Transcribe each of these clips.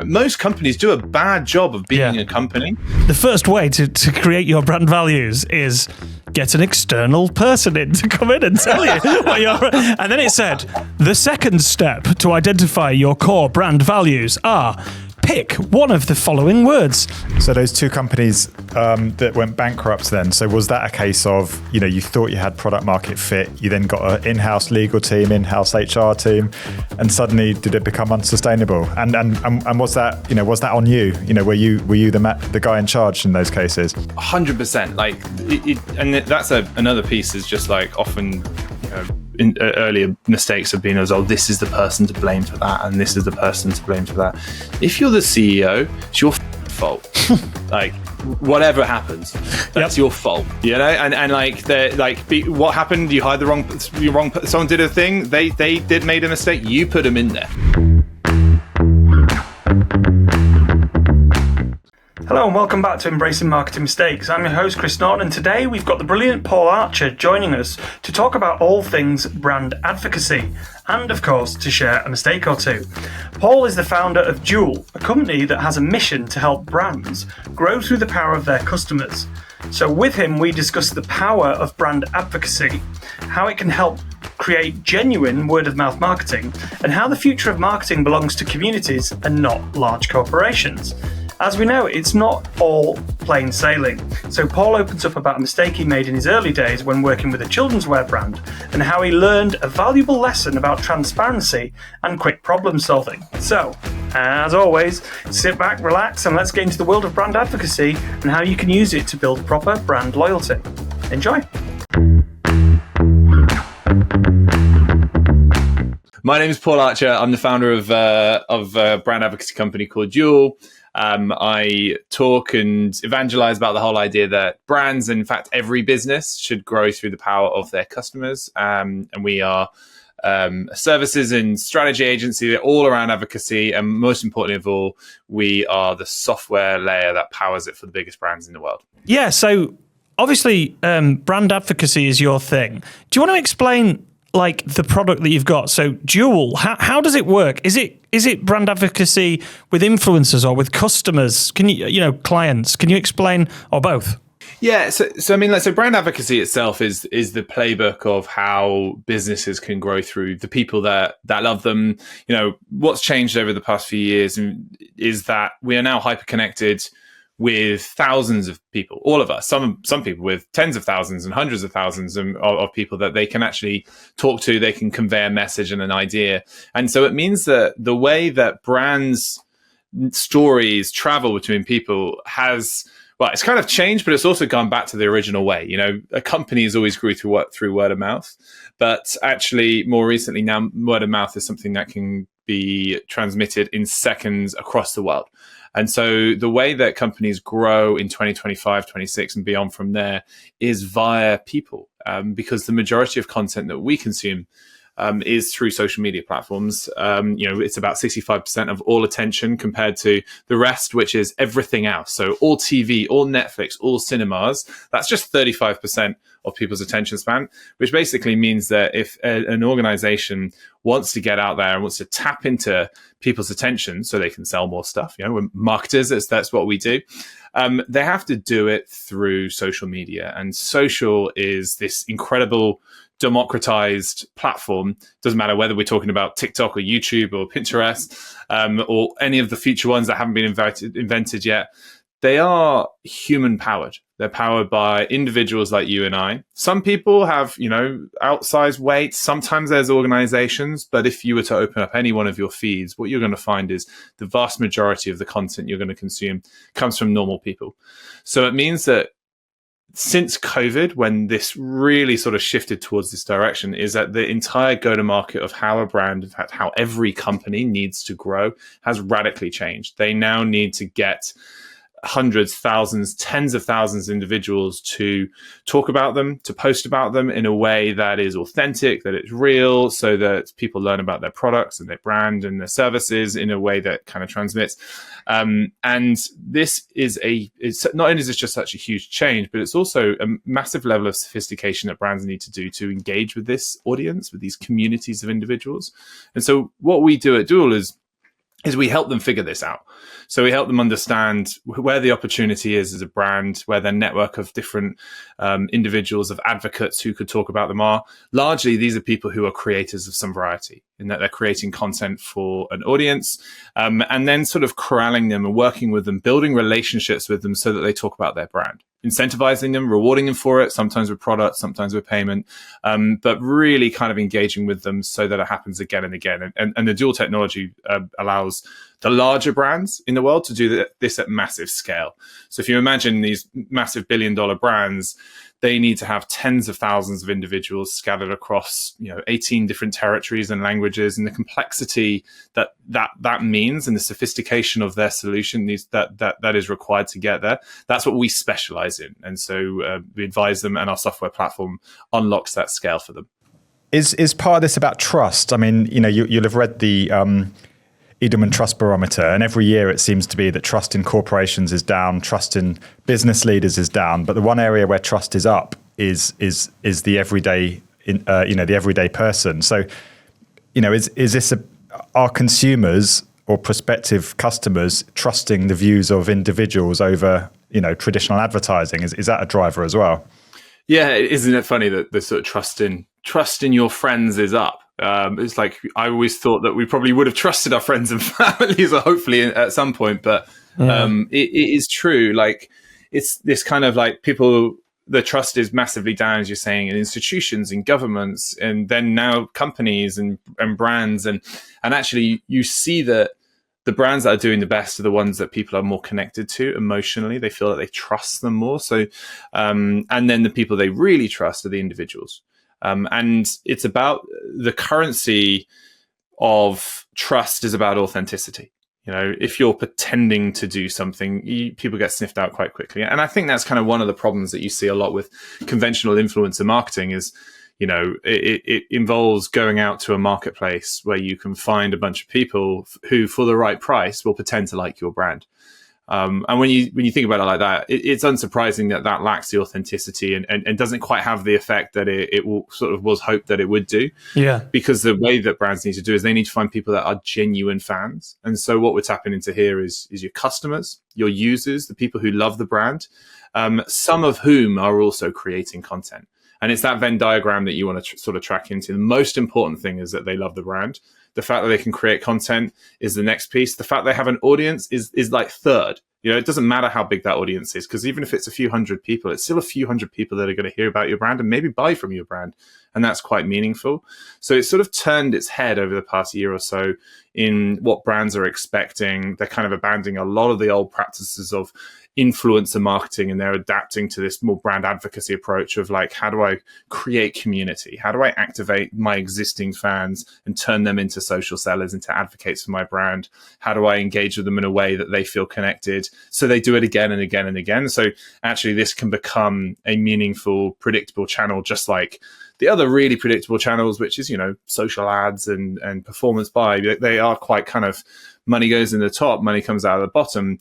Most companies do a bad job of being a company. The first way to create your brand values is get an external person in to come in and tell you what you're... And then it said, the second step to identify your core brand values are... pick one of the following words. So those two companies that went bankrupt then, so was that a case of, you thought you had product market fit, you then got an in-house legal team, in-house HR team, and suddenly did it become unsustainable? And was that, was that on you? Were you the guy in charge in those cases? 100%. And that's another piece is just like often, earlier mistakes have been this is the person to blame for that, and this is the person to blame for that. If you're the CEO, it's your fault. Whatever happens, that's your fault. What happened? You hired the wrong. Someone did a thing. They made a mistake. You put them in there. Hello and welcome back to Embracing Marketing Mistakes. I'm your host Chris Norton, and today we've got the brilliant Paul Archer joining us to talk about all things brand advocacy and, of course, to share a mistake or two. Paul is the founder of Duel, a company that has a mission to help brands grow through the power of their customers. So with him we discuss the power of brand advocacy, how it can help create genuine word-of-mouth marketing, and how the future of marketing belongs to communities and not large corporations. As we know, it's not all plain sailing. So Paul opens up about a mistake he made in his early days when working with a children's wear brand and how he learned a valuable lesson about transparency and quick problem solving. So, as always, sit back, relax, and let's get into the world of brand advocacy and how you can use it to build proper brand loyalty. Enjoy. My name is Paul Archer. I'm the founder of a brand advocacy company called Duel. I talk and evangelize about the whole idea that brands, in fact, every business should grow through the power of their customers. And we are a services and strategy agency that all around advocacy. And most importantly of all, we are the software layer that powers it for the biggest brands in the world. Yeah, so obviously brand advocacy is your thing. Do you want to explain the product that you've got? So Duel, how does it work? Is it brand advocacy with influencers or with customers? Can you, clients? Can you explain, or both? Yeah, so brand advocacy itself is the playbook of how businesses can grow through the people that love them. What's changed over the past few years is that we are now hyper connected with thousands of people, all of us, some people with tens of thousands and hundreds of thousands of people that they can actually talk to, they can convey a message and an idea. And so it means that the way that brands' stories travel between people it's kind of changed, but it's also gone back to the original way. A company has always grew through word of mouth, but actually more recently now, word of mouth is something that can be transmitted in seconds across the world. And so the way that companies grow in 2025, 26 and beyond from there is via people, because the majority of content that we consume is through social media platforms. It's about 65% of all attention compared to the rest, which is everything else. So all TV, all Netflix, all cinemas, that's just 35% of people's attention span, which basically means that if an organization wants to get out there and wants to tap into people's attention so they can sell more stuff, we're marketers, that's what we do. They have to do it through social media. And social is this incredible democratized platform. Doesn't matter whether we're talking about TikTok or YouTube or Pinterest or any of the future ones that haven't been invented yet. They are human powered. They're powered by individuals like you and I. Some people have, outsized weight. Sometimes there's organizations, but if you were to open up any one of your feeds, what you're going to find is the vast majority of the content you're going to consume comes from normal people. So it means that since COVID, when this really sort of shifted towards this direction, is that the entire go-to-market of how a brand, in fact, how every company needs to grow has radically changed. They now need to get hundreds, thousands, tens of thousands of individuals to talk about them, to post about them in a way that is authentic, that it's real, so that people learn about their products and their brand and their services in a way that kind of transmits. And this is it's not only is this just such a huge change, but it's also a massive level of sophistication that brands need to do to engage with this audience, with these communities of individuals. And so what we do at Duel is is we help them figure this out. So we help them understand where the opportunity is as a brand, where their network of different individuals, of advocates who could talk about them are. Largely, these are people who are creators of some variety, in that they're creating content for an audience, and then sort of corralling them and working with them, building relationships with them so that they talk about their brand, incentivizing them, rewarding them for it, sometimes with products, sometimes with payment, but really kind of engaging with them so that it happens again and again. And the Duel technology allows the larger brands in the world to do this at massive scale. So if you imagine these massive billion-dollar brands, they need to have tens of thousands of individuals scattered across 18 different territories and languages, and the complexity that means, and the sophistication of their solution that is required to get there. That's what we specialize in, and so we advise them, and our software platform unlocks that scale for them. Is part of this about trust? I mean, you'll have read the Edelman Trust Barometer, and every year it seems to be that trust in corporations is down, trust in business leaders is down, but the one area where trust is up is the everyday, the everyday person. So, is this are consumers or prospective customers trusting the views of individuals over traditional advertising? Is that a driver as well? Yeah, isn't it funny that the sort of trust in your friends is up? It's like, I always thought that we probably would have trusted our friends and families, or hopefully at some point, but it is true. Like, it's this kind of like people, the trust is massively down, as you're saying, in institutions, in governments, and then now companies and brands. And actually you see that the brands that are doing the best are the ones that people are more connected to emotionally. They feel that they trust them more. So, and then the people they really trust are the individuals. And it's about the currency of trust is about authenticity. If you're pretending to do something, people get sniffed out quite quickly. And I think that's kind of one of the problems that you see a lot with conventional influencer marketing is, it involves going out to a marketplace where you can find a bunch of people who, for the right price, will pretend to like your brand. And when you think about it like that, it's unsurprising that lacks the authenticity and doesn't quite have the effect that it will sort of was hoped that it would do. Yeah. Because the way that brands need to do is they need to find people that are genuine fans. And so what we're tapping into here is your customers, your users, the people who love the brand, some of whom are also creating content. And it's that Venn diagram that you want to sort of track into. The most important thing is that they love the brand. The fact that they can create content is the next piece. The fact they have an audience is like third. It doesn't matter how big that audience is, because even if it's a few hundred people, it's still a few hundred people that are going to hear about your brand and maybe buy from your brand. And that's quite meaningful. So it's sort of turned its head over the past year or so in what brands are expecting. They're kind of abandoning a lot of the old practices of influencer marketing, and they're adapting to this more brand advocacy approach of like, how do I create community? How do I activate my existing fans and turn them into social sellers, into advocates for my brand? How do I engage with them in a way that they feel connected? So they do it again and again and again. So actually this can become a meaningful, predictable channel, just like the other really predictable channels, which is, social ads and performance buy. They are quite kind of money goes in the top, money comes out of the bottom.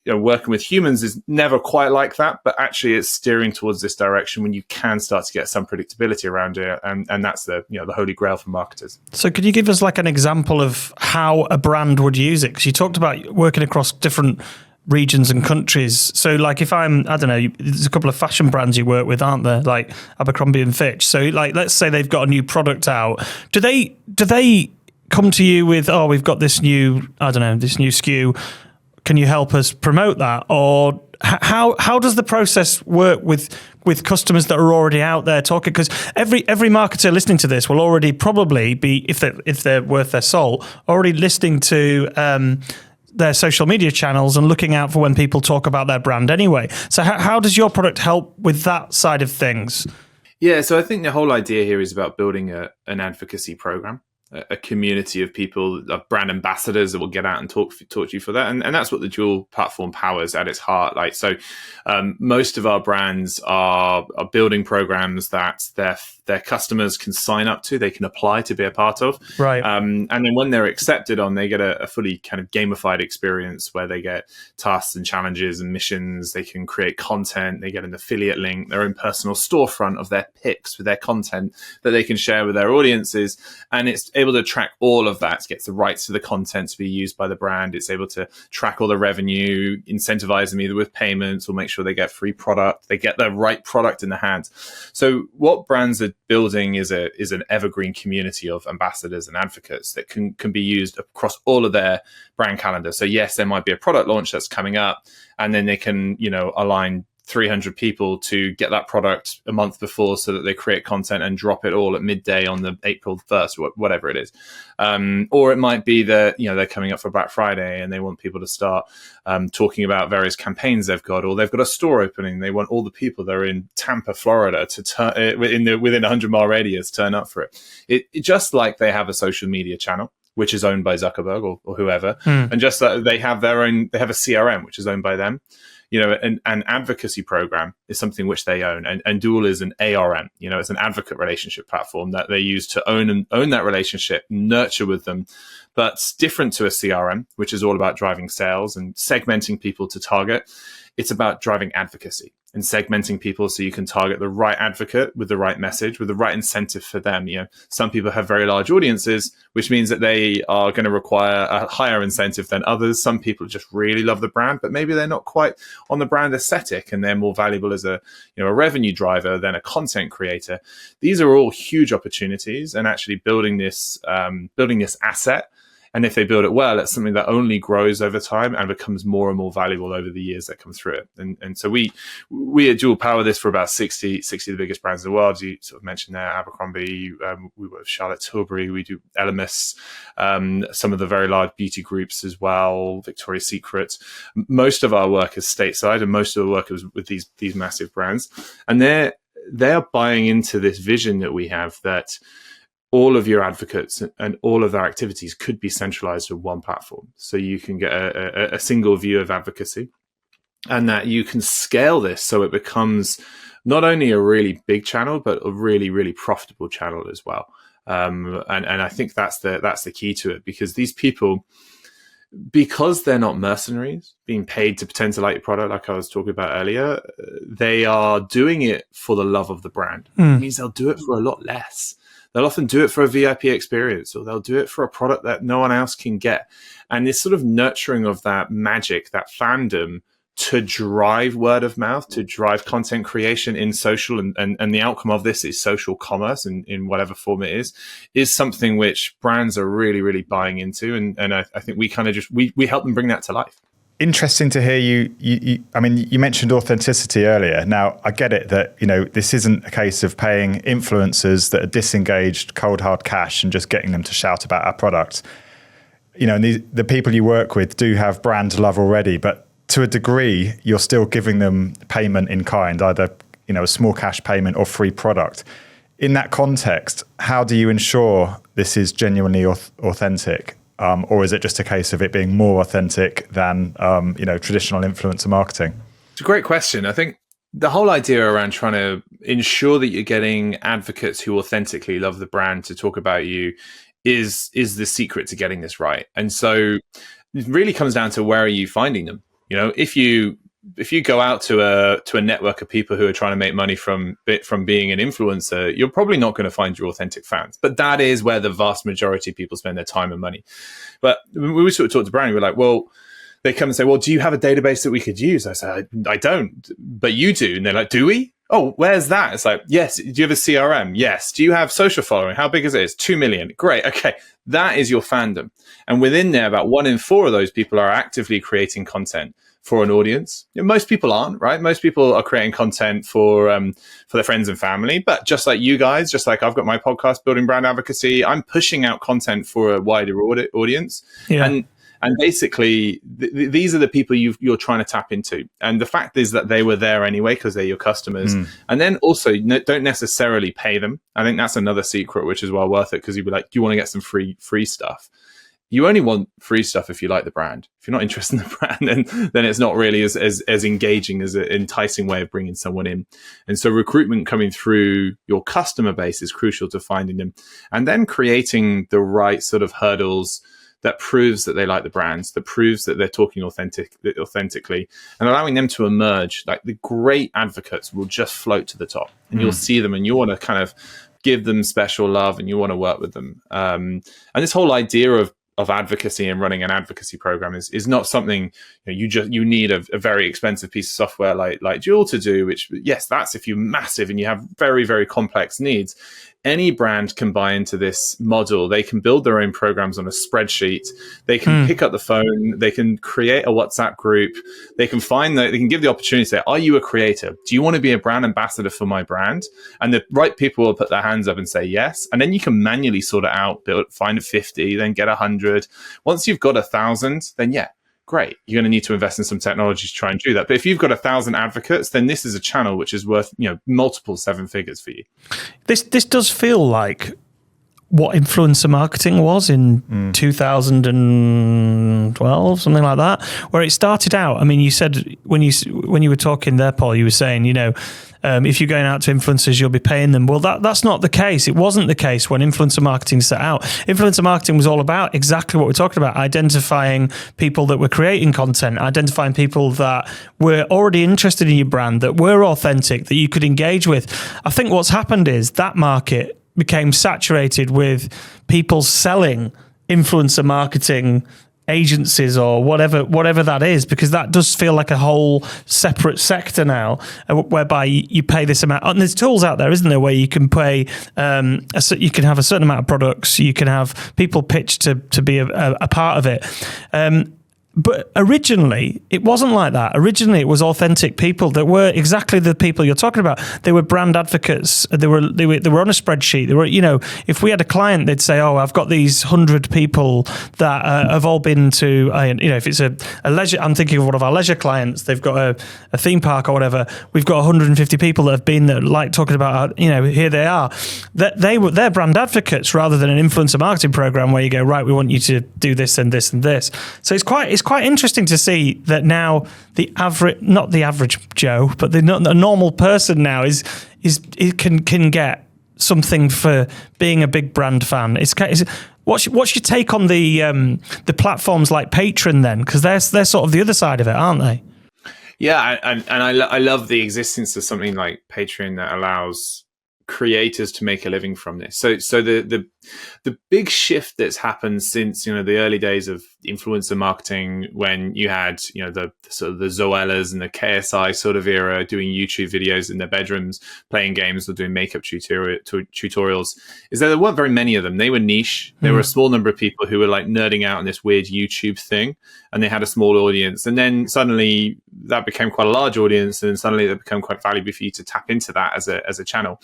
Working with humans is never quite like that, but actually it's steering towards this direction when you can start to get some predictability around it. And that's the holy grail for marketers. So could you give us like an example of how a brand would use it? Because you talked about working across different regions and countries. So like if I don't know, there's a couple of fashion brands you work with, aren't there? Like Abercrombie and Fitch. So like, let's say they've got a new product out. Do they come to you with, we've got this new, this new SKU. Can you help us promote that? Or how does the process work with customers that are already out there talking? Because every marketer listening to this will already probably be, if they're worth their salt, already listening to their social media channels and looking out for when people talk about their brand anyway. So how does your product help with that side of things? Yeah, so I think the whole idea here is about building an advocacy program. A community of people, of brand ambassadors that will get out and talk to you for that. And that's what the Duel platform powers at its heart. Like, so most of our brands are building programs that their customers can sign up to, they can apply to be a part of. Right. And then when they're accepted on, they get a fully kind of gamified experience where they get tasks and challenges and missions. They can create content. They get an affiliate link, their own personal storefront of their picks with their content that they can share with their audiences. And able to track all of that. It gets the rights to the content to be used by the brand. It's able to track all the revenue, incentivize them either with payments or make sure they get free product. They get the right product in the hands. So what brands are building is an evergreen community of ambassadors and advocates that can be used across all of their brand calendar. So yes, there might be a product launch that's coming up, and then they can, align 300 people to get that product a month before so that they create content and drop it all at midday on the April 1st, whatever it is. Or it might be that, they're coming up for Black Friday and they want people to start talking about various campaigns they've got, or they've got a store opening. They want all the people that are in Tampa, Florida to turn within a 100-mile radius, turn up for it. It just like they have a social media channel, which is owned by Zuckerberg or whoever. And just that they have they have a CRM, which is owned by them. An advocacy program is something which they own, and Duel is an ARM. It's an advocate relationship platform that they use to own that relationship, nurture with them. But it's different to a CRM, which is all about driving sales and segmenting people to target. It's about driving advocacy and segmenting people so you can target the right advocate with the right message, with the right incentive for them. Some people have very large audiences, which means that they are going to require a higher incentive than others. Some people just really love the brand, but maybe they're not quite on the brand aesthetic, and they're more valuable as a revenue driver than a content creator. These are all huge opportunities, and actually building this asset. And if they build it well, it's something that only grows over time and becomes more and more valuable over the years that come through it. And so we at Duel power this for about 60 of the biggest brands in the world. You sort of mentioned there, Abercrombie, we work with Charlotte Tilbury, we do Elemis, some of the very large beauty groups as well, Victoria's Secret. Most of our work is stateside, and most of the work is with these massive brands. And they're buying into this vision that we have, that all of your advocates and all of their activities could be centralized in one platform. So you can get a single view of advocacy, and that you can scale this so it becomes not only a really big channel, but a really, really profitable channel as well. And I think that's the key to it, because these people, because they're not mercenaries being paid to pretend to like your product, like I was talking about earlier, they are doing it for the love of the brand. It means they'll do it for a lot less. They'll often do it for a VIP experience, or they'll do it for a product that no one else can get. And this sort of nurturing of that magic, that fandom, to drive word of mouth, to drive content creation in social, and the outcome of this is social commerce in whatever form it is something which brands are really, really buying into. And I think we kind of we help them bring that to life. Interesting to hear you. I mean, you mentioned authenticity earlier. Now, I get it that, this isn't a case of paying influencers that are disengaged, cold hard cash, and just getting them to shout about our product. And the people you work with do have brand love already, but to a degree, you're still giving them payment in kind, either, a small cash payment or free product. In that context, how do you ensure this is genuinely authentic? Or is it just a case of it being more authentic than, traditional influencer marketing? It's a great question. I think the whole idea around trying to ensure that you're getting advocates who authentically love the brand to talk about you is the secret to getting this right. And so it really comes down to, where are you finding them? If you go out to a network of people who are trying to make money from being an influencer, you're probably not going to find your authentic fans. But that is where the vast majority of people spend their time and money. But when we sort of talk to Brian, we're like, well, they come and say, well, do you have a database that we could use? I say, I don't, but you do. And they're like, do we? Oh, where's that? It's like, yes. Do you have a CRM? Yes. Do you have social following? How big is it? It's 2 million. Great. Okay. That is your fandom. And within there, about 1 in 4 of those people are actively creating content for an audience. Most people aren't, right? Most people are creating content for their friends and family. But just like you guys, just like I've got my podcast, Building Brand Advocacy, I'm pushing out content for a wider audience. Yeah. And basically, these are the people you're trying to tap into. And the fact is that they were there anyway because they're your customers. And then also, don't necessarily pay them. I think that's another secret, which is well worth it, because you'd be like, do you want to get some free stuff? You only want free stuff if you like the brand. If you're not interested in the brand, then it's not really as engaging, as an enticing way of bringing someone in. And so recruitment coming through your customer base is crucial to finding them. And then creating the right sort of hurdles that proves that they like the brands, that proves that they're talking authentically, and allowing them to emerge. Like, the great advocates will just float to the top, and you'll see them, and you want to kind of give them special love and you want to work with them. And this whole idea of advocacy and running an advocacy program is not something you need a very expensive piece of software like Duel to do, which, yes, that's if you're massive and you have very, very complex needs. Any brand can buy into this model. They can build their own programs on a spreadsheet. They can pick up the phone. They can create a WhatsApp group. They can they can give the opportunity to say, are you a creator? Do you want to be a brand ambassador for my brand? And the right people will put their hands up and say yes. And then you can manually sort it out, find a 50, then get 100. Once you've got 1,000, then great. You're going to need to invest in some technology to try and do that. But if you've got 1,000 advocates, then this is a channel which is worth, multiple 7 figures for you. This does feel like what influencer marketing was in 2012, something like that, where it started out. I mean, you said when you were talking there, Paul, you were saying, if you're going out to influencers, you'll be paying them. Well, that's not the case. It wasn't the case when influencer marketing set out. Influencer marketing was all about exactly what we're talking about, identifying people that were creating content, identifying people that were already interested in your brand, that were authentic, that you could engage with. I think what's happened is that market became saturated with people selling influencer marketing agencies or whatever that is, because that does feel like a whole separate sector now, whereby you pay this amount. And there's tools out there, isn't there, where you can pay, you can have a certain amount of products, you can have people pitch to be a part of it. But originally, it wasn't like that. Originally, it was authentic people that were exactly the people you're talking about. They were brand advocates. They were on a spreadsheet. They were, if we had a client, they'd say, "Oh, I've got these 100 people that have all been to, if it's a leisure. I'm thinking of one of our leisure clients. They've got a theme park or whatever. We've got 150 people that have been there, like talking about, here they are. They're brand advocates rather than an influencer marketing program where you go, right, we want you to do this and this and this. So it's quite interesting to see that now not the average Joe, but the normal person now can get something for being a big brand fan. What's your take on the platforms like Patreon then? Because they're sort of the other side of it, aren't they? Yeah, and I love the existence of something like Patreon that allows creators to make a living from this. So the big shift that's happened since the early days of influencer marketing, when you had the sort of the Zoellas and the KSI sort of era doing YouTube videos in their bedrooms, playing games or doing makeup tutorials, is that there weren't very many of them. They were niche. There were a small number of people who were like nerding out on this weird YouTube thing, and they had a small audience. And then suddenly that became quite a large audience, and then suddenly it became quite valuable for you to tap into that as a channel.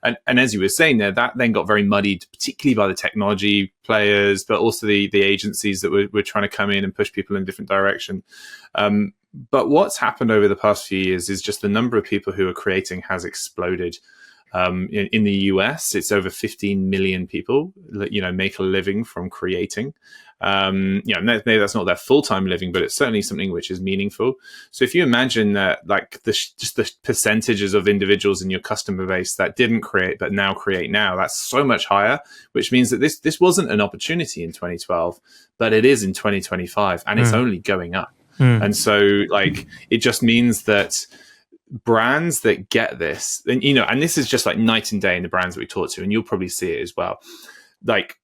And as you were saying there, that then got very muddied, particularly by the technology players, but also the agencies that were trying to come in and push people in a different direction. But what's happened over the past few years is just the number of people who are creating has exploded. In the US, it's over 15 million people that make a living from creating. Maybe that's not their full-time living, but it's certainly something which is meaningful. So if you imagine that, like just the percentages of individuals in your customer base that didn't create but now create now, that's so much higher, which means that this wasn't an opportunity in 2012, but it is in 2025, and it's only going up. And so it just means that brands that get this, and this is just like night and day in the brands that we talk to, and you'll probably see it as well. Like,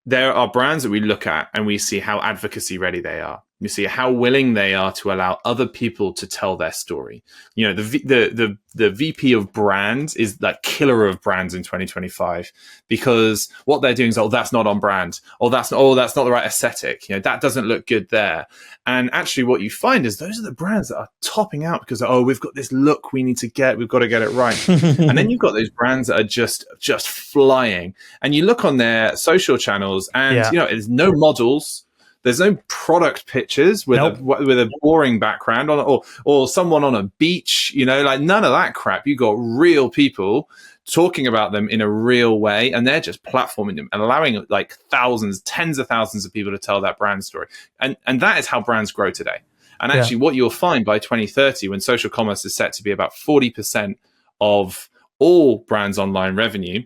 there are brands that we look at and we see how advocacy ready they are. You see how willing they are to allow other people to tell their story. The VP of brand is that killer of brands in 2025, because what they're doing is, that's not on brand, or that's not the right aesthetic. That doesn't look good there. And actually what you find is those are the brands that are topping out because, we've got this look we've got to get it right. And then you've got those brands that are just flying. And you look on their social channels and, there's no models. There's no product pictures with a boring background or someone on a beach, none of that crap. You got real people talking about them in a real way, and they're just platforming them and allowing like thousands, tens of thousands of people to tell that brand story. And that is how brands grow today. And actually what you'll find by 2030, when social commerce is set to be about 40% of all brands' online revenue,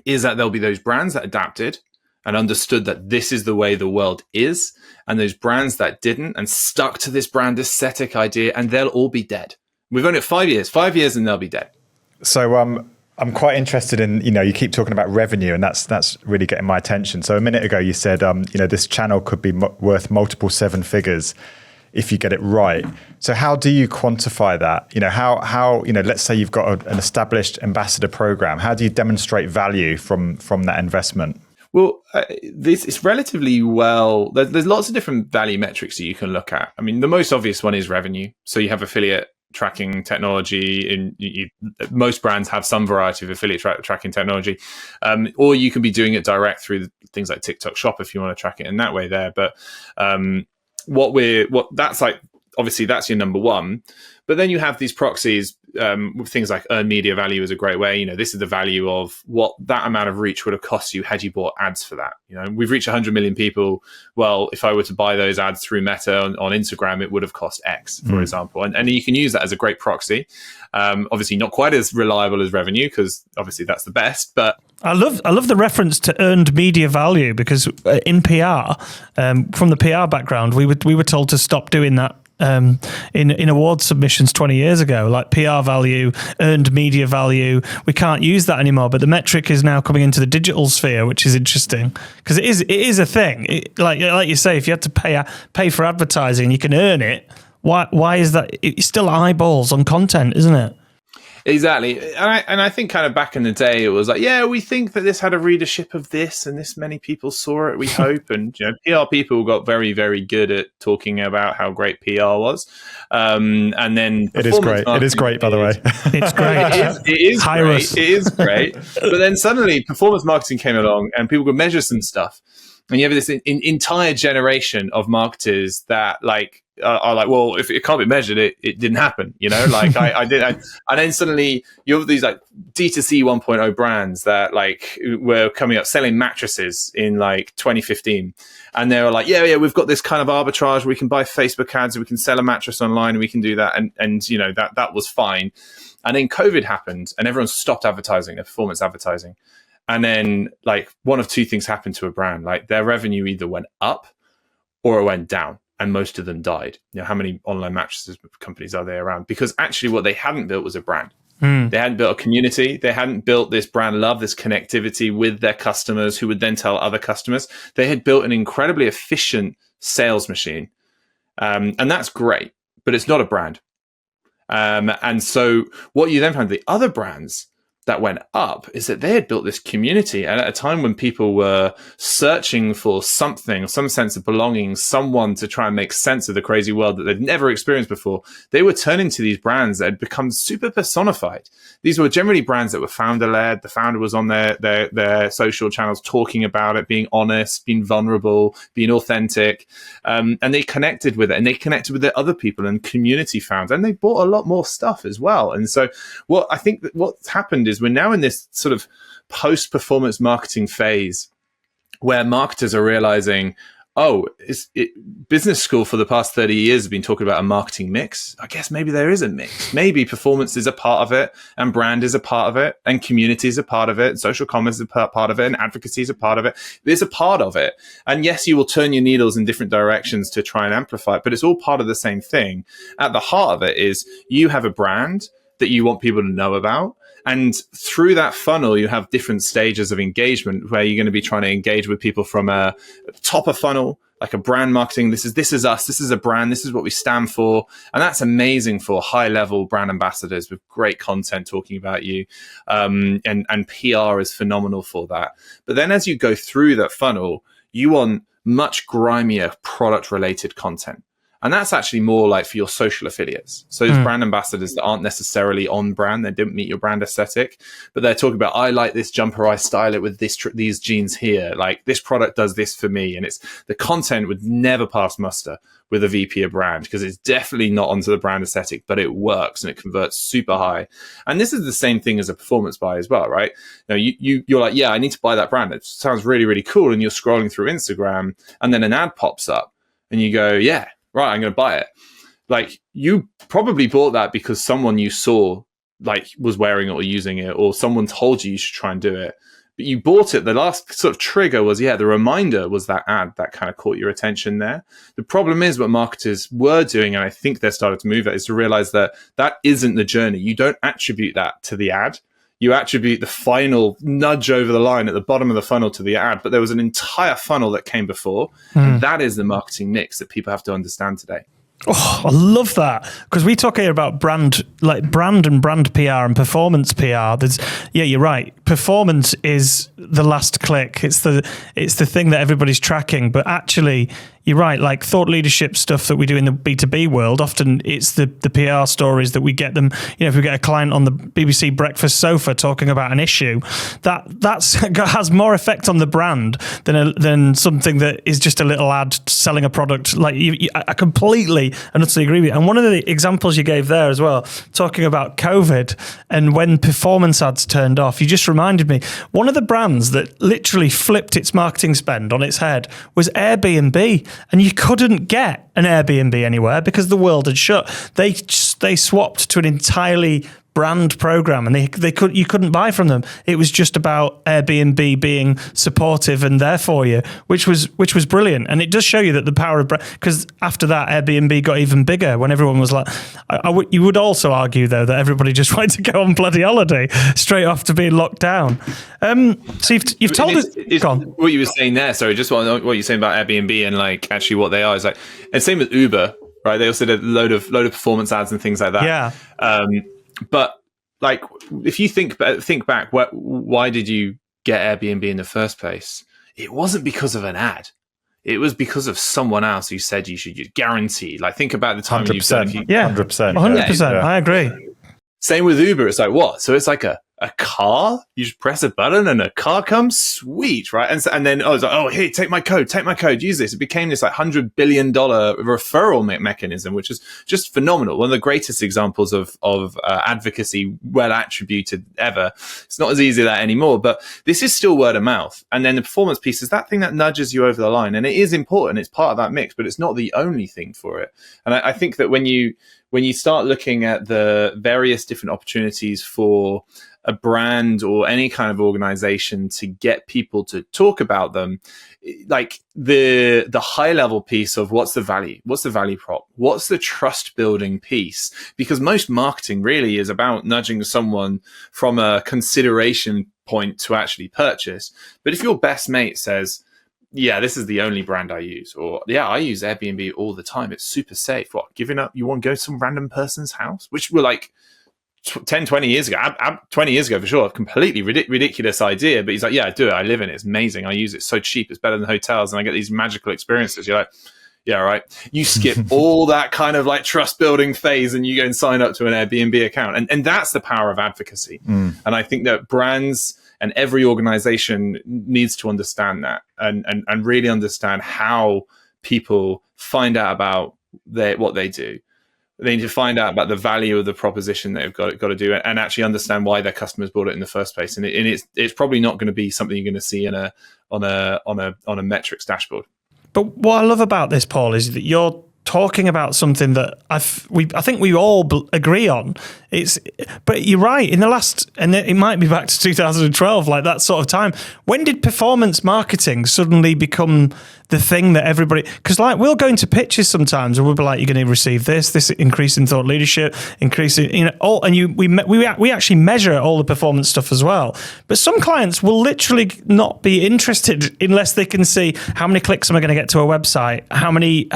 is that there'll be those brands that adapted and understood that this is the way the world is, and those brands that didn't and stuck to this brand aesthetic idea, and they'll all be dead. We've only got 5 years and they'll be dead. So I'm quite interested in, you keep talking about revenue, and that's really getting my attention. So a minute ago you said, this channel could be worth multiple seven figures if you get it right. So how do you quantify that? How let's say you've got an established ambassador program. How do you demonstrate value from that investment? Well, this is relatively well. There's lots of different value metrics that you can look at. I mean, the most obvious one is revenue. So you have affiliate tracking technology, and most brands have some variety of affiliate tracking technology, or you can be doing it direct through things like TikTok Shop if you want to track it in that way there. But what that's like, obviously that's your number one. But then you have these proxies with things like earned media value is a great way. This is the value of what that amount of reach would have cost you had you bought ads for that. We've reached 100 million people. Well, if I were to buy those ads through Meta on Instagram, it would have cost X, for example. And you can use that as a great proxy. Obviously not quite as reliable as revenue, because obviously that's the best, but I love the reference to earned media value, because in PR, from the PR background, we were told to stop doing that in award submissions 20 years ago, like PR value, earned media value. We can't use that anymore, but the metric is now coming into the digital sphere, which is interesting, because it is a thing. Like you say, if you had to pay for advertising, you can earn it. Why is that? It's still eyeballs on content, isn't it? Exactly. And I think kind of back in the day, it was like, yeah, we think that this had a readership of this and this many people saw it, we hope. And, PR people got very, very good at talking about how great PR was. And then it is great. It is great, by the way. It's great. It is great. But then suddenly performance marketing came along and people could measure some stuff. And you have this entire generation of marketers that are like, well, if it can't be measured, it didn't happen, I did. And then suddenly you have these like D2C 1.0 brands that were coming up selling mattresses in 2015. And they were like, yeah, we've got this kind of arbitrage where we can buy Facebook ads, we can sell a mattress online, and we can do that. And that was fine. And then COVID happened and everyone stopped advertising, performance advertising. And then one of two things happened to a brand, their revenue either went up or it went down. And most of them died. How many online mattresses companies are there around? Because actually what they hadn't built was a brand. They hadn't built a community. They hadn't built this brand love, this connectivity with their customers who would then tell other customers. They had built an incredibly efficient sales machine. And that's great, but it's not a brand. And so what you then found, the other brands that went up, is that they had built this community. And at a time when people were searching for something, some sense of belonging, someone to try and make sense of the crazy world that they'd never experienced before, they were turning to these brands that had become super personified. These were generally brands that were founder-led. The founder was on their social channels talking about it, being honest, being vulnerable, being authentic. And they connected with it, and they connected with their other people and community found, and they bought a lot more stuff as well. And so what I think that what's happened is we're now in this sort of post-performance marketing phase where marketers are realizing, business school for the past 30 years has been talking about a marketing mix. I guess maybe there is a mix. Maybe performance is a part of it, and brand is a part of it, and community is a part of it, and social commerce is a part of it, and advocacy is a part of it. There's a part of it. And yes, you will turn your needles in different directions to try and amplify it, but it's all part of the same thing. At the heart of it is you have a brand that you want people to know about. And through that funnel, you have different stages of engagement where you're going to be trying to engage with people from a top of funnel, like a brand marketing. This is us. This is a brand. This is what we stand for. And that's amazing for high level brand ambassadors with great content talking about you. And PR is phenomenal for that. But then as you go through that funnel, you want much grimier product related content. And that's actually more like for your social affiliates. So those brand ambassadors that aren't necessarily on brand, they don't meet your brand aesthetic, but they're talking about, I like this jumper, I style it with these jeans here. Like this product does this for me. And it's the content would never pass muster with a VP of brand because it's definitely not onto the brand aesthetic, but it works and it converts super high. And this is the same thing as a performance buy as well, right? Now you're like, yeah, I need to buy that brand. It sounds really, really cool. And you're scrolling through Instagram and then an ad pops up and you go, yeah, right, I'm going to buy it. Like you probably bought that because someone you saw was wearing it or using it, or someone told you should try and do it. But you bought it. The last sort of trigger was, the reminder was that ad that kind of caught your attention there. The problem is what marketers were doing, and I think they're starting to move at, is to realize that isn't the journey. You don't attribute that to the ad. you attribute the final nudge over the line at the bottom of the funnel to the ad, but there was an entire funnel that came before. And that is the marketing mix that people have to understand today. Oh, I love that, because we talk here about brand and brand PR and performance PR. You're right. Performance is the last click. It's the thing that everybody's tracking. But actually, you're right. Like thought leadership stuff that we do in the B2B world, often it's the PR stories that we get them. If we get a client on the BBC breakfast sofa talking about an issue, that's has more effect on the brand than something that is just a little ad selling a product. Like I completely and utterly agree with you. And one of the examples you gave there as well, talking about COVID and when performance ads turned off, you just reminded me, one of the brands that literally flipped its marketing spend on its head was Airbnb. And you couldn't get an Airbnb anywhere because the world had shut. They swapped to an entirely brand program, and you couldn't buy from them. It was just about Airbnb being supportive and there for you, which was brilliant. And it does show you that the power of brand. Because after that, Airbnb got even bigger when everyone was like, you would also argue though that everybody just wanted to go on bloody holiday straight after being locked down. So you've told us. What you were saying there. Sorry, just what you're saying about Airbnb and like actually what they are is like, and same with Uber, right? They also did a load of performance ads and things like that. Yeah. But like, if you think back, why did you get Airbnb in the first place? It wasn't because of an ad. It was because of someone else who said you should guarantee. Like, think about the time 100%. you've done. 100%. 100%. I agree. Same with Uber. It's like, what? So it's like a car? You just press a button and a car comes? Sweet, right? And then I was like, oh, hey, take my code, use this. It became this like $100 billion referral mechanism, which is just phenomenal. One of the greatest examples of advocacy, well attributed ever. It's not as easy as that anymore, but this is still word of mouth. And then the performance piece is that thing that nudges you over the line. And it is important. It's part of that mix, but it's not the only thing for it. And I think that when you start looking at the various different opportunities for a brand or any kind of organization to get people to talk about them, like the high level piece of what's the value prop, what's the trust building piece, because most marketing really is about nudging someone from a consideration point to actually purchase. But if your best mate says, yeah, this is the only brand I use, or yeah, I use Airbnb all the time, it's super safe, what, giving up, you want to go to some random person's house, which were like 10, 20 years ago, 20 years ago for sure, a completely ridiculous idea. But he's like, yeah, I do it. I live in it. It's amazing. I use it. It's so cheap. It's better than hotels. And I get these magical experiences. You're like, yeah, right. You skip all that kind of like trust building phase and you go and sign up to an Airbnb account. And that's the power of advocacy. And I think that brands and every organization needs to understand that and really understand how people find out about what they do. They need to find out about the value of the proposition they've got to do and actually understand why their customers bought it in the first place. And it's probably not going to be something you're going to see on a metrics dashboard. But what I love about this, Paul, is that you're talking about something that I think we all agree on. But you're right. In the last, and it might be back to 2012, like that sort of time. When did performance marketing suddenly become the thing that everybody? Because like we'll go into pitches sometimes, and we'll be like, "You're going to receive this increase in thought leadership, increase in all," and we actually measure all the performance stuff as well. But some clients will literally not be interested unless they can see how many clicks am I going to get to a website, how many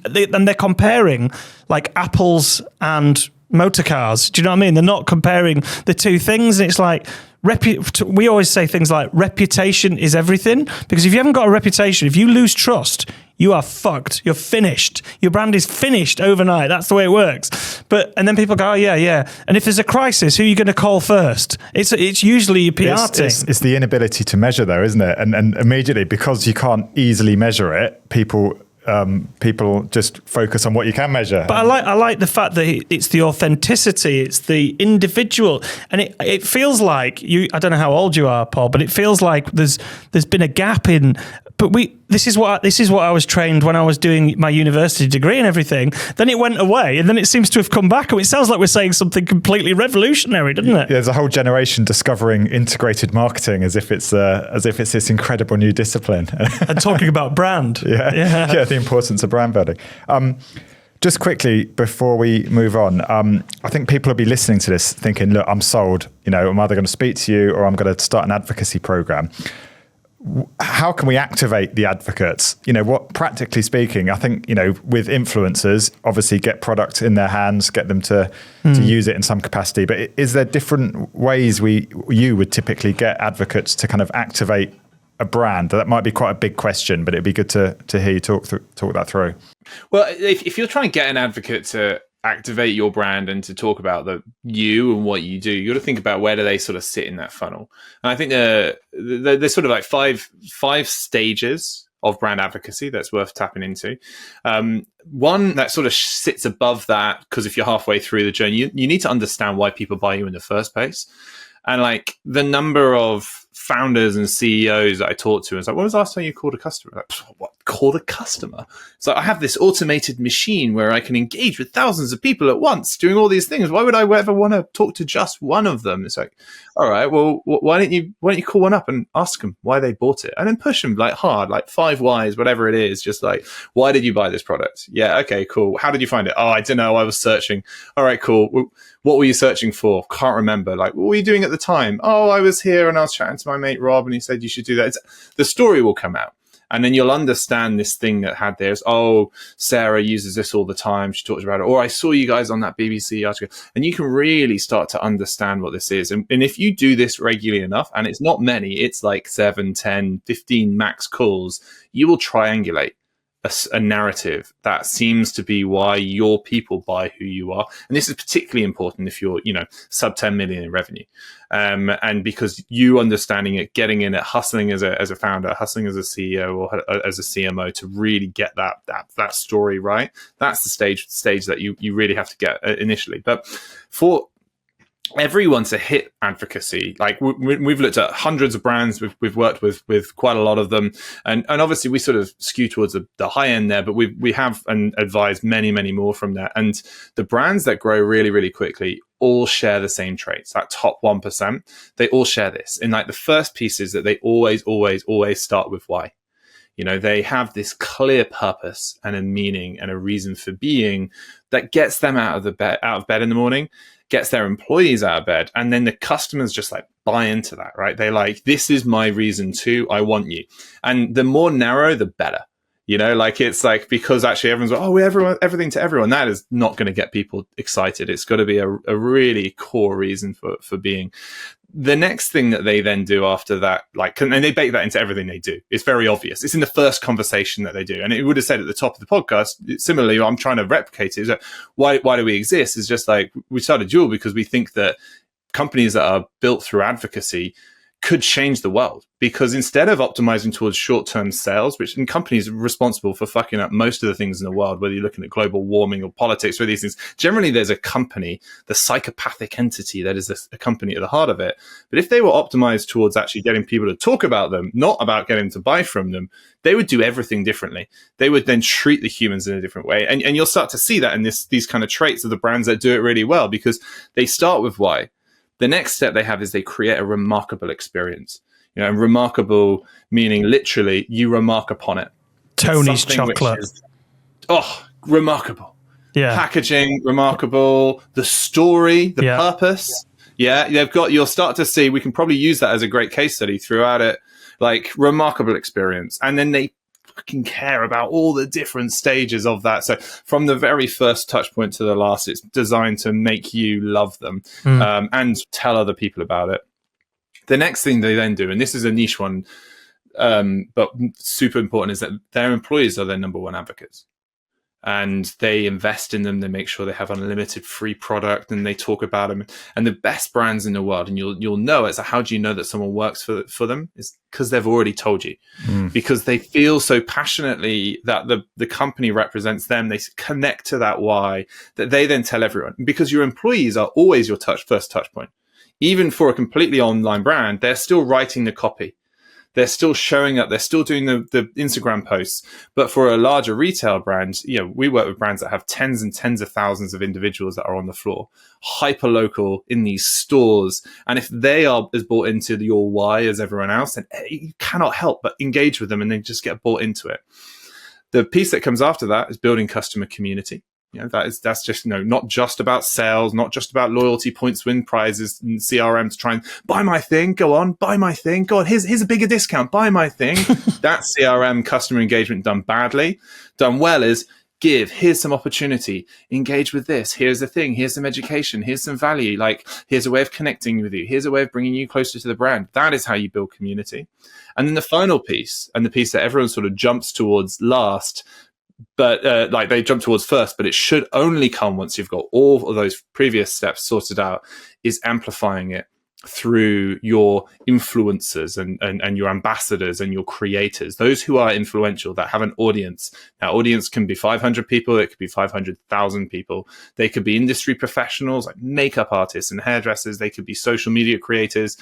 and they're comparing like apples and motor cars. Do you know what I mean? They're not comparing the two things, and it's like we always say things like reputation is everything, because if you haven't got a reputation, if you lose trust, you are fucked. You're finished. Your brand is finished overnight. That's the way it works. And then people go, oh, yeah. And if there's a crisis, who are you going to call first? It's usually your PR team. It's the inability to measure, though, isn't it? And immediately, because you can't easily measure it, people just focus on what you can measure. But I like the fact that it's the authenticity, it's the individual, and it feels like I don't know how old you are, Paul, but it feels like there's been a gap in. But this is what I was trained when I was doing my university degree and everything. Then it went away, and then it seems to have come back. And it sounds like we're saying something completely revolutionary, doesn't it? There's a whole generation discovering integrated marketing as if it's this incredible new discipline. And talking about brand. Yeah, the importance of brand building. Just quickly before we move on, I think people will be listening to this thinking, look, I'm sold. I'm either going to speak to you or I'm going to start an advocacy program. How can we activate the advocates? What, practically speaking, I think, with influencers, obviously get product in their hands, get them to use it in some capacity. But is there different ways you would typically get advocates to kind of activate a brand? That might be quite a big question, but it'd be good to hear you talk that through. Well, if you're trying to get an advocate to activate your brand and to talk about you and what you do, you got to think about where do they sort of sit in that funnel. And I think there's sort of like five stages of brand advocacy that's worth tapping into. One that sort of sits above that, because if you're halfway through the journey, you need to understand why people buy you in the first place. And like the number of founders and CEOs that I talked to, it's like, when was the last time you called a customer? Like, what, called a customer? So I have this automated machine where I can engage with thousands of people at once doing all these things. Why would I ever want to talk to just one of them? It's like, all right, well, why don't you call one up and ask them why they bought it, and then push them like hard, like 5 whys, whatever it is, just like, why did you buy this product? Yeah, okay, cool. How did you find it? Oh, I don't know. I was searching. All right, cool. What were you searching for? Can't remember. Like, what were you doing at the time? Oh, I was here and I was chatting to my mate Rob and he said you should do that. The story will come out. And then you'll understand this thing that had there is, oh, Sarah uses this all the time. She talks about it. Or I saw you guys on that BBC article. And you can really start to understand what this is. And if you do this regularly enough, and it's not many, it's like 7, 10, 15 max calls, you will triangulate a narrative that seems to be why your people buy who you are. And this is particularly important if you're, sub 10 million in revenue. And because you understanding it, getting in it, hustling as a founder, hustling as a CEO or as a CMO to really get that story right. That's the stage that you really have to get initially. But for everyone to hit advocacy, like we've looked at hundreds of brands, we've worked with quite a lot of them, and obviously we sort of skew towards the high end there, but we have and advised many more from there. And the brands that grow really, really quickly all share the same traits. That top 1%, they all share this. And like the first piece is that they always start with why. They have this clear purpose and a meaning and a reason for being that gets them out of bed in the morning, gets their employees out of bed, and then the customers just like buy into that, right? They like, this is my reason too, I want you. And the more narrow, the better. It's like, because actually everyone's like, oh, everything to everyone. That is not going to get people excited. It's got to be a really core reason for being. The next thing that they then do after that, and they bake that into everything they do. It's very obvious. It's in the first conversation that they do. And it would have said at the top of the podcast, similarly, I'm trying to replicate it. Is that why do we exist? It's just like, we started Duel because we think that companies that are built through advocacy could change the world, because instead of optimizing towards short-term sales, which in companies are responsible for fucking up most of the things in the world, whether you're looking at global warming or politics or these things, generally there's a company, the psychopathic entity that is a company at the heart of it. But if they were optimized towards actually getting people to talk about them, not about getting them to buy from them, they would do everything differently. They would then treat the humans in a different way. And you'll start to see that in these kind of traits of the brands that do it really well, because they start with why. The next step they have is they create a remarkable experience. And remarkable meaning literally you remark upon it. Tony's chocolate. Remarkable. Yeah. Packaging, remarkable. The story, the purpose. Yeah, you'll start to see, we can probably use that as a great case study throughout it, like remarkable experience. And then they fucking care about all the different stages of that. So from the very first touch point to the last, it's designed to make you love them and tell other people about it. The next thing they then do, and this is a niche one, but super important, is that their employees are their number one advocates. And they invest in them. They make sure they have unlimited free product, and they talk about them. And the best brands in the world, and you'll know it. So how do you know that someone works for them? Is because they've already told you, because they feel so passionately that the company represents them. They connect to that why, that they then tell everyone. Because your employees are always your first touch point. Even for a completely online brand, they're still writing the copy. They're still showing up. They're still doing the Instagram posts. But for a larger retail brand, we work with brands that have tens and tens of thousands of individuals that are on the floor, hyper local in these stores. And if they are as bought into your why as everyone else, then you cannot help but engage with them, and they just get bought into it. The piece that comes after that is building customer community. That's just not just about sales, not just about loyalty points, win prizes, and CRM to try and buy my thing. Go on, buy my thing. Go on, here's a bigger discount. Buy my thing. That CRM customer engagement done badly. Done well is here's some opportunity, engage with this. Here's the thing. Here's some education. Here's some value. Like here's a way of connecting with you. Here's a way of bringing you closer to the brand. That is how you build community. And then the final piece, and the piece that everyone sort of jumps towards last, but they jump towards first, but it should only come once you've got all of those previous steps sorted out, is amplifying it through your influencers and your ambassadors and your creators, those who are influential, that have an audience. Now, audience can be 500 people, it could be 500,000 people. They could be industry professionals like makeup artists and hairdressers. They could be social media creators,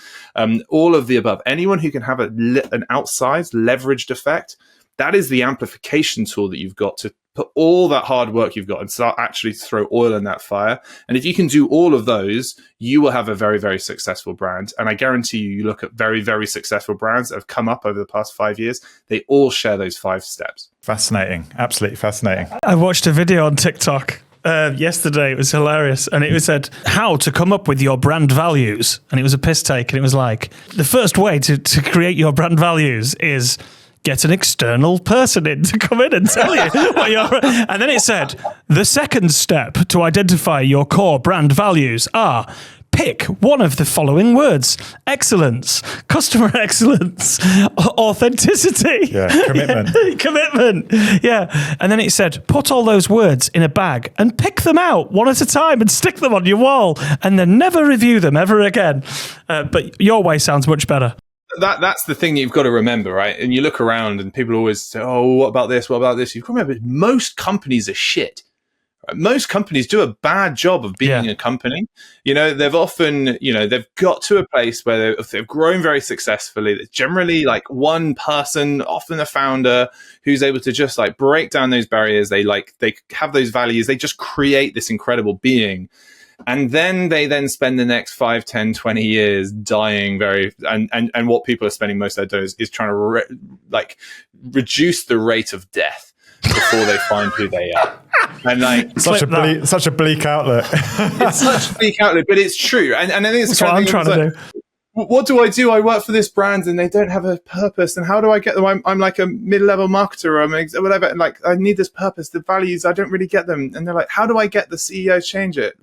all of the above. Anyone who can have an outsized leveraged effect. That is the amplification tool that you've got to put all that hard work you've got and start actually to throw oil in that fire. And if you can do all of those, you will have a very, very successful brand. And I guarantee you look at very, very successful brands that have come up over the past 5 years, they all share those 5 steps. Fascinating. Absolutely fascinating. I watched a video on TikTok yesterday. It was hilarious. And it said, how to come up with your brand values. And it was a piss take. And it was like, the first way to create your brand values is get an external person in to come in and tell you what you're... And then it said, the second step to identify your core brand values are pick one of the following words: excellence, customer excellence, authenticity. Yeah, commitment. Commitment. Yeah. And then it said, put all those words in a bag and pick them out one at a time and stick them on your wall and then never review them ever again. But your way sounds much better. That's the thing that you've got to remember, right? And you look around and people always say, oh, what about this? What about this? You've got to remember, most companies are shit. Right? Most companies do a bad job of being a company. They've often, they've got to a place where they've grown very successfully. There's generally like one person, often a founder, who's able to just like break down those barriers. They have those values. They just create this incredible being. And then they spend the next 5, 10, 20 years dying and what people are spending most of their days is trying to reduce the rate of death before they find who they are. And such a bleak outlet. It's such a bleak outlet, but it's true. And I think it's that's what I'm trying to do. What do I do? I work for this brand and they don't have a purpose. And how do I get them? I'm like a mid-level marketer or whatever. And I need this purpose, the values, I don't really get them. And they're like, how do I get the CEO to change it?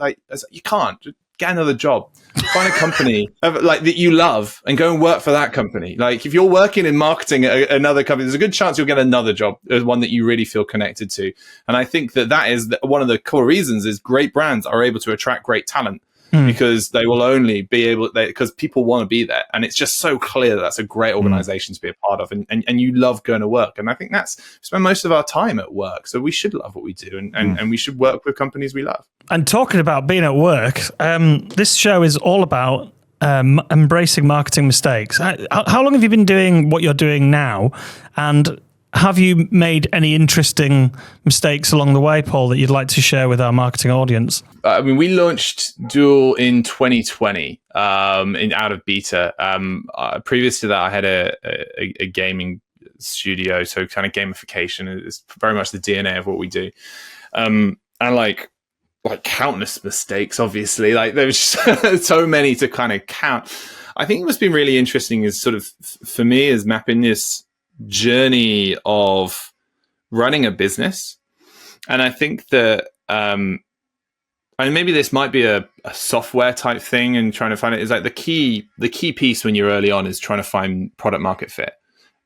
You can't. Just get another job. Find a company that you love and go and work for that company. Like if you're working in marketing at another company, there's a good chance you'll get another job, one that you really feel connected to. And I think that is one of the core reasons is great brands are able to attract great talent. Because they will only be able, because people want to be there. And it's just so clear that that's a great organization to be a part of. And you love going to work. And I think we spend most of our time at work. So we should love what we do and we should work with companies we love. And talking about being at work, this show is all about embracing marketing mistakes. How long have you been doing what you're doing now? And have you made any interesting mistakes along the way, Paul, that you'd like to share with our marketing audience? We launched Duel in 2020 out of beta. Previous to that, I had a gaming studio, so kind of gamification is very much the DNA of what we do. And like countless mistakes, obviously. Like there's so many to kind of count. I think what's been really interesting is sort of, for me, is mapping this journey of running a business. And I think that and maybe this might be a software type thing, and trying to find it is like the key piece when you're early on is trying to find product market fit.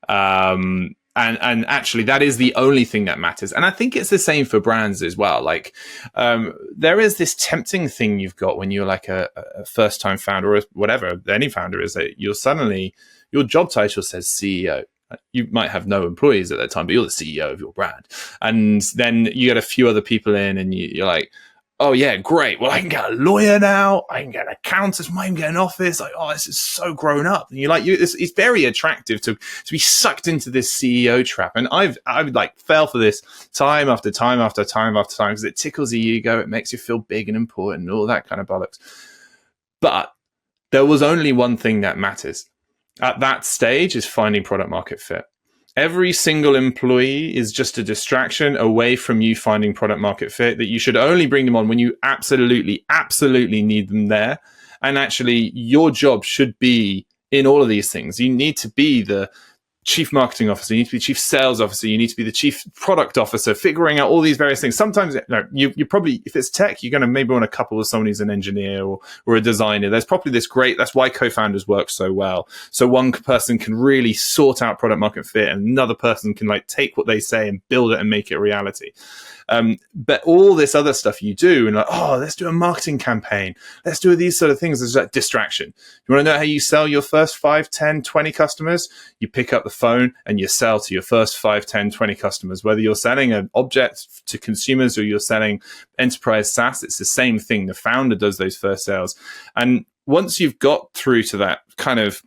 And actually that is the only thing that matters. And I think it's the same for brands as well. Like there is this tempting thing you've got when you're like a first time founder or whatever, any founder is, that you're suddenly, your job title says CEO. You might have no employees at that time, but you're the CEO of your brand. And then you get a few other people in and you're like, oh yeah, great. Well, I can get a lawyer now. I can get an accountant. I can get an office. Like, oh, this is so grown up. And you're like, it's very attractive to be sucked into this CEO trap. And I would like fell for this time after time after time after time because it tickles the ego. It makes you feel big and important and all that kind of bollocks. But there was only one thing that matters. At that stage is finding product market fit. every single employee is just a distraction away from you finding product market fit, that you should only bring them on when you absolutely need them there. And actually, your job should be in all of these things. You need to be the chief marketing officer, you need to be chief sales officer, you need to be the chief product officer, figuring out all these various things. Sometimes you probably, if it's tech, you're going to maybe want to couple with someone who's an engineer or a designer. There's probably this great, that's why co-founders work so well. So one person can really sort out product market fit, and another person can like take what they say and build it and make it reality. But all this other stuff you do, and like, oh, let's do a marketing campaign, let's do these sort of things, is that distraction. You want to know how you sell your first 5, 10, 20 customers? You pick up the phone and you sell to your first 5, 10, 20 customers. Whether you're selling an object to consumers or you're selling enterprise SaaS, it's the same thing. The founder does those first sales. And once you've got through to that kind of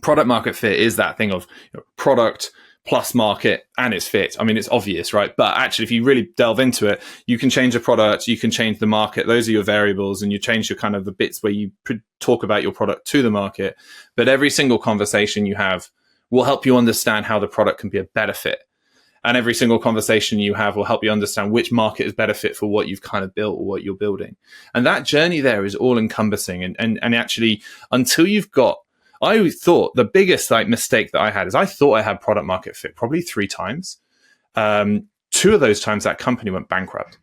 product market fit, is that thing of product plus market and its fit. I mean, it's obvious, right? But actually, if you really delve into it, you can change the product, you can change the market. Those are your variables, and you change your kind of the bits where you talk about your product to the market. But every single conversation you have will help you understand how the product can be a better fit. And every single conversation you have will help you understand which market is better fit for what you've kind of built or what you're building. And that journey there is all encompassing. And actually, until you've got, I thought the biggest mistake that I had is I thought I had product market fit probably 3 times. 2 of those times that company went bankrupt,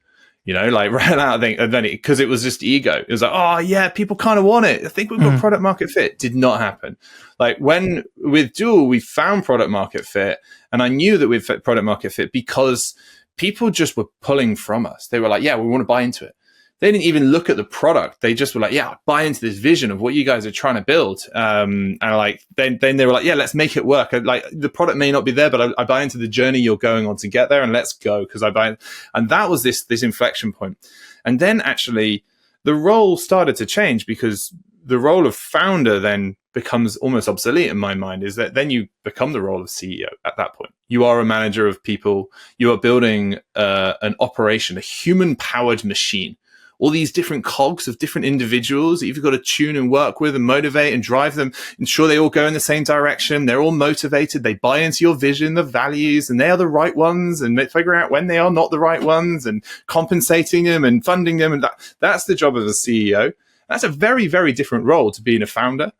ran out of then because it was just ego. It was like, oh yeah, people kind of want it. I think we've got product market fit. Did not happen. Like when with Duel, we found product market fit, and I knew that we'd fit product market fit because people just were pulling from us. They were like, yeah, we want to buy into it. They didn't even look at the product. They just were like, yeah, buy into this vision of what you guys are trying to build. And then they were like, yeah, let's make it work. Like the product may not be there, but I buy into the journey you're going on to get there, and let's go, because I buy. And that was this inflection point. And then actually the role started to change, because the role of founder then becomes almost obsolete in my mind. Is that then you become the role of CEO at that point. You are a manager of people. You are building an operation, a human-powered machine. All these different cogs of different individuals that you've got to tune and work with and motivate and drive them, ensure they all go in the same direction. They're all motivated. They buy into your vision, the values, and they are the right ones, and figuring out when they are not the right ones and compensating them and funding them. And that's the job of a CEO. That's a very, very different role to being a founder.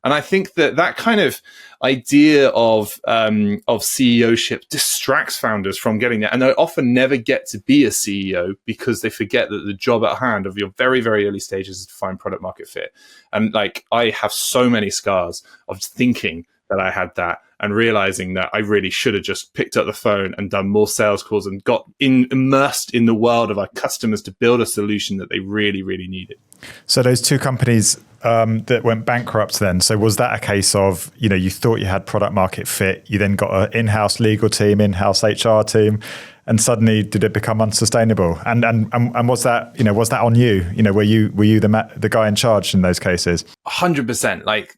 And I think that kind of idea of CEOship distracts founders from getting there. And they often never get to be a CEO because they forget that the job at hand of your very, very early stages is to find product market fit. And like, I have so many scars of thinking that I had that and realizing that I really should have just picked up the phone and done more sales calls and got immersed in the world of our customers to build a solution that they really, really needed. So those 2 companies that went bankrupt then, so was that a case of, you thought you had product market fit, you then got an in-house legal team, in-house HR team, and suddenly did it become unsustainable? And was that, was that on you? Were you the guy in charge in those cases? 100%. Like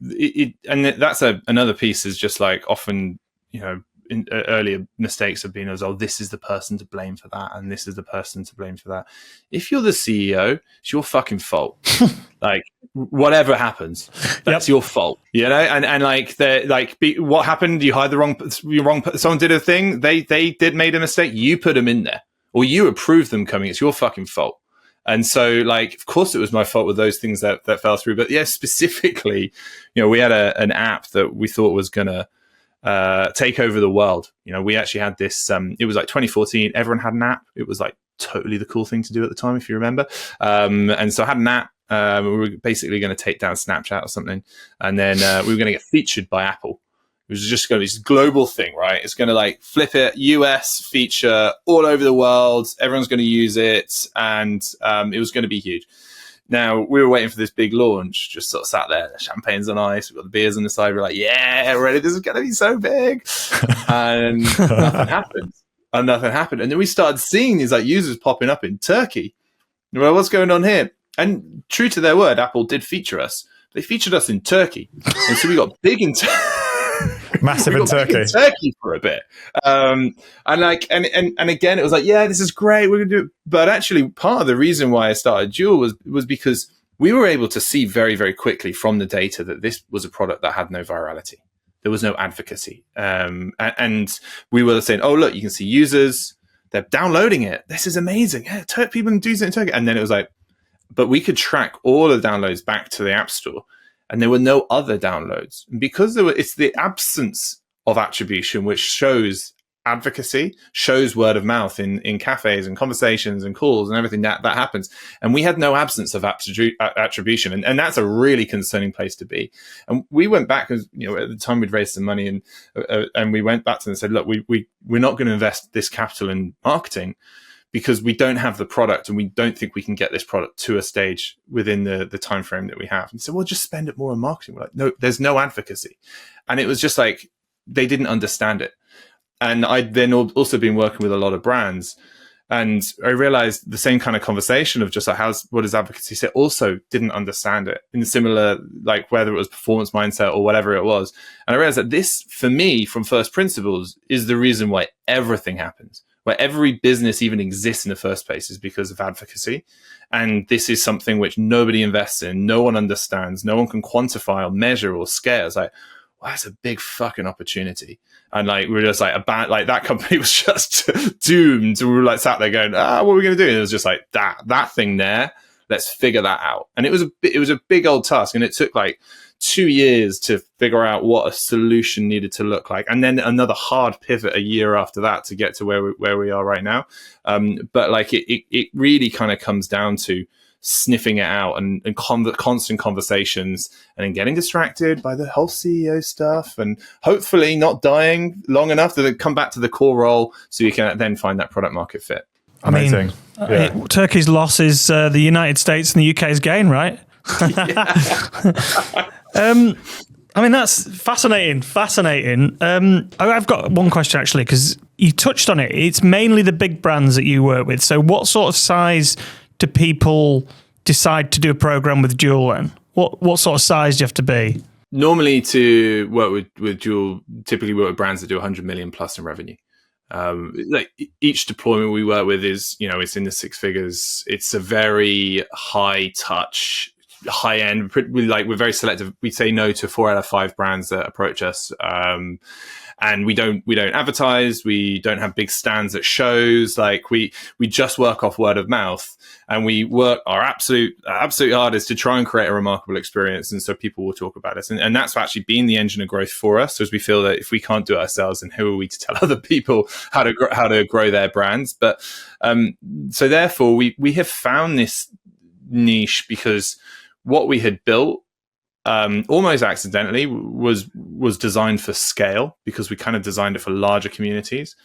and that's another piece, is just like often, in earlier mistakes have been as, oh, this is the person to blame for that, and this is the person to blame for that. If you're the CEO, it's your fucking fault. Like whatever happens, that's your fault, And like what happened? You hired the wrong. Someone did a thing. They made a mistake. You put them in there, or you approved them coming. It's your fucking fault. And so, like, of course, it was my fault with those things that fell through. But yeah, specifically, we had an app that we thought was gonna take over the world. We actually had this, it was like 2014, everyone had an app. It was like totally the cool thing to do at the time, if you remember. And so I had an app. We were basically going to take down Snapchat or something. And then we were going to get featured by Apple. It was just going to be this global thing, right? It's going to like flip it, US feature all over the world. Everyone's going to use it. And it was going to be huge. Now, we were waiting for this big launch, just sort of sat there, the champagne's on ice, we've got the beers on the side, we're like, yeah, ready, this is going to be so big. And nothing happened. And then we started seeing these like users popping up in Turkey. Well, what's going on here? And true to their word, Apple did feature us. They featured us in Turkey. And so we got big in Massive in Turkey. For a bit. And again, it was like, yeah, this is great. We're going to do it. But actually, part of the reason why I started Duel was because we were able to see very, very quickly from the data that this was a product that had no virality. there was no advocacy. And we were saying, oh, look, you can see users, they're downloading it. This is amazing. Yeah, people can do it in Turkey. And then it was like, but we could track all the downloads back to the App Store, and there were no other downloads. And because it's the absence of attribution which shows advocacy, shows word of mouth in cafes and conversations and calls and everything that happens. And we had no absence of attribution. And that's a really concerning place to be. And we went back, because at the time we'd raised some money, and we went back to them and said, look, we're not going to invest this capital in marketing because we don't have the product, and we don't think we can get this product to a stage within the time frame that we have. And so we'll just spend it more on marketing. We're like, no, there's no advocacy. And it was just like, they didn't understand it. And I'd then also been working with a lot of brands, and I realized the same kind of conversation of just like, what does advocacy say? Also didn't understand it in similar, like whether it was performance mindset or whatever it was. And I realized that this, for me, from first principles, is the reason why everything happens, where every business even exists in the first place, is because of advocacy. And this is something which nobody invests in, no one understands, no one can quantify or measure or scale. It's like, wow, that's a big fucking opportunity. And like, we were just like, that company was just doomed. And we were like sat there going, what are we going to do? And it was just like, that thing there, let's figure that out. And it was a big old task. And it took like 2 years to figure out what a solution needed to look like. And then another hard pivot a year after that to get to where we are right now. But like, it really kind of comes down to sniffing it out and constant conversations, and then getting distracted by the whole CEO stuff, and hopefully not dying long enough to come back to the core role so you can then find that product market fit. Amazing. Turkey's loss is the United States and the UK's gain, right? I mean, that's fascinating. I've got one question, actually, because you touched on it. It's mainly the big brands that you work with. So what sort of size do people decide to do a program with Duel then? What sort of size do you have to be? Normally, to work with Duel, typically work with brands that do 100 million plus in revenue. Like each deployment we work with is, it's in the six figures. It's a very high touch, high end. We're very selective. We say no to 4 out of 5 brands that approach us. And we don't advertise. We don't have big stands at shows. Like we just work off word of mouth, and we work our absolute hardest to try and create a remarkable experience. And so people will talk about us. And that's actually been the engine of growth for us, as we feel that if we can't do it ourselves, then who are we to tell other people how to grow their brands? But so therefore we have found this niche because what we had built, almost accidentally, was designed for scale, because we kind of designed it for larger communities.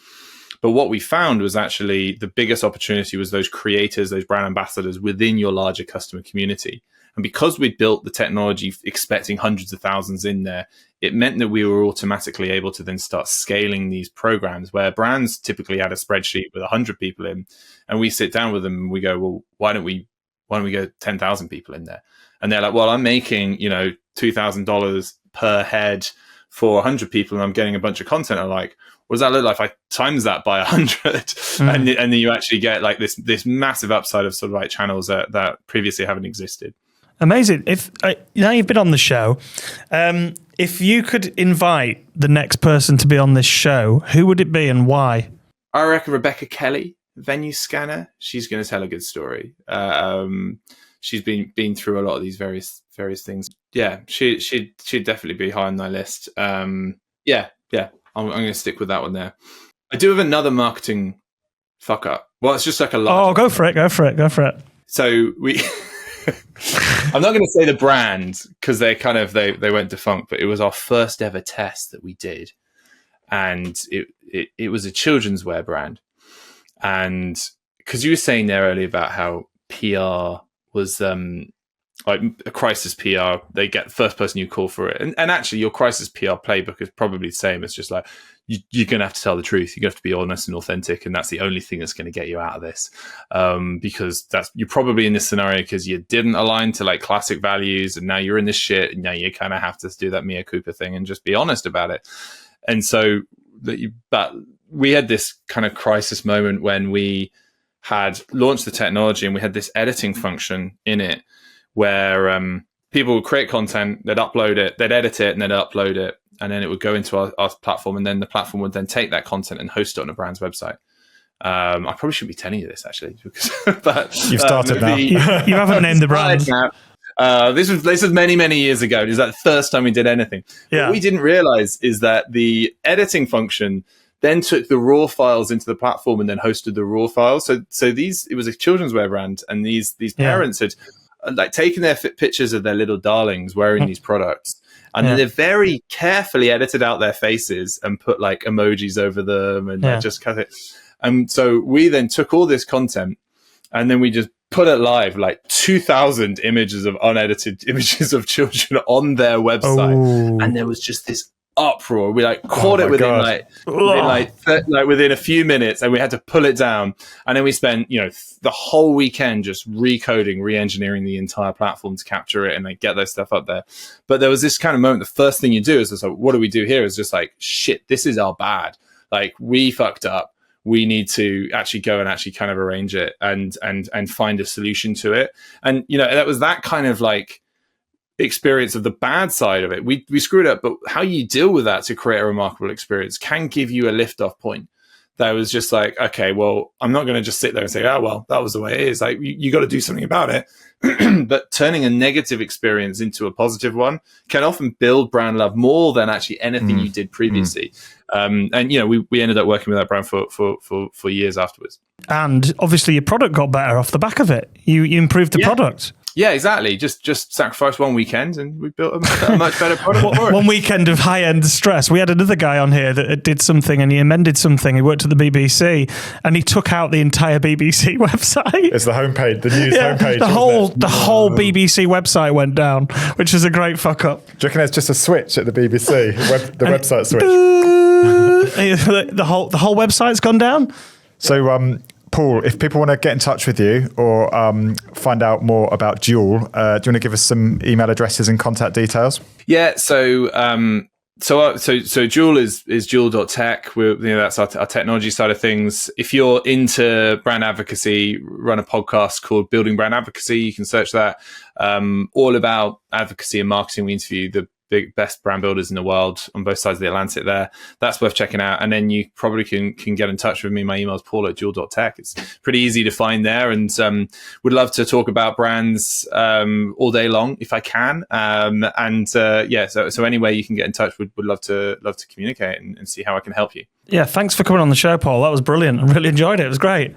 But what we found was actually the biggest opportunity was those creators, those brand ambassadors within your larger customer community. And because we built the technology expecting hundreds of thousands in there, it meant that we were automatically able to then start scaling these programs, where brands typically had a spreadsheet with 100 people in, and we sit down with them and we go, well, why don't we go 10,000 people in there? And they're like, well, I'm making, $2,000 per head for 100 people, and I'm getting a bunch of content. I'm like, what does that look like if I times that by 100? And then you actually get like this massive upside of sort of like channels that previously haven't existed. Amazing. If now you've been on the show, if you could invite the next person to be on this show, who would it be and why? I reckon Rebecca Kelly, Venue Scanner. She's going to tell a good story. She's been through a lot of these various things. Yeah, she'd definitely be high on my list. Yeah. I'm going to stick with that one there. I do have another marketing fuck up. Well, it's just like a lot. Oh, go for it. So we, I'm not going to say the brand because they went defunct, but it was our first ever test that we did, and it was a children's wear brand. And because you were saying there earlier about how PR was like a crisis PR, they get the first person you call for it. And actually your crisis PR playbook is probably the same. It's just like, you're going to have to tell the truth. You're going to have to be honest and authentic. And that's the only thing that's going to get you out of this. Because you're probably in this scenario because you didn't align to like classic values, and now you're in this shit, and now you kind of have to do that Mia Cooper thing and just be honest about it. And so but we had this kind of crisis moment when we had launched the technology, and we had this editing function in it where people would create content, they'd upload it, they'd edit it, and then upload it. and then it would go into our platform, and then the platform would then take that content and host it on a brand's website. I probably shouldn't be telling you this actually, because but you've started now. You haven't named the brand. This was many years ago. It was like the first time we did anything. Yeah. What we didn't realize is that the editing function then took the raw files into the platform and then hosted the raw files. So it was a children's wear brand, and these parents had like taken their pictures of their little darlings wearing these products, and then they very carefully edited out their faces and put like emojis over them and just cut it. And so we then took all this content and then we just put it live, like 2,000 images of unedited images of children on their website. And there was just this uproar. We like caught it within within a few minutes, and we had to pull it down. And then we spent, the whole weekend just recoding, re-engineering the entire platform to capture it and like get those stuff up there. But there was this kind of moment. The first thing you do is just like, what do we do here? Is just like, shit, this is our bad. Like, we fucked up. We need to actually go and actually kind of arrange it and find a solution to it. And, that was that kind of like experience of the bad side of it. We screwed up, but how you deal with that to create a remarkable experience can give you a lift off point. That was just like, okay, well, I'm not going to just sit there and say, oh, well, that was the way it is. Like, you got to do something about it. But turning a negative experience into a positive one can often build brand love more than actually anything you did previously. And we ended up working with that brand for years afterwards. And obviously your product got better off the back of it. You improved the product. Yeah, exactly. Just sacrifice one weekend and we built a much better product. One weekend of high-end stress. We had another guy on here that did something and he amended something. He worked at the BBC and he took out the entire BBC website. It's the homepage, the news homepage. The whole BBC website went down, which is a great fuck up. Do you reckon there's just a switch at the BBC, the website switch? The whole website's gone down? So, Paul, if people want to get in touch with you or find out more about Duel, do you want to give us some email addresses and contact details? Yeah, so Duel is duel.tech. That's our technology side of things. If you're into brand advocacy, run a podcast called Building Brand Advocacy. You can search that. All about advocacy and marketing. We interview the best brand builders in the world on both sides of the Atlantic there. That's worth checking out. And then you probably can get in touch with me. My email is paul@duel.tech. It's pretty easy to find there, and would love to talk about brands all day long if I can. So any way you can get in touch, would love to communicate and see how I can help you. Yeah, thanks for coming on the show, Paul. That was brilliant. I really enjoyed it. It was great.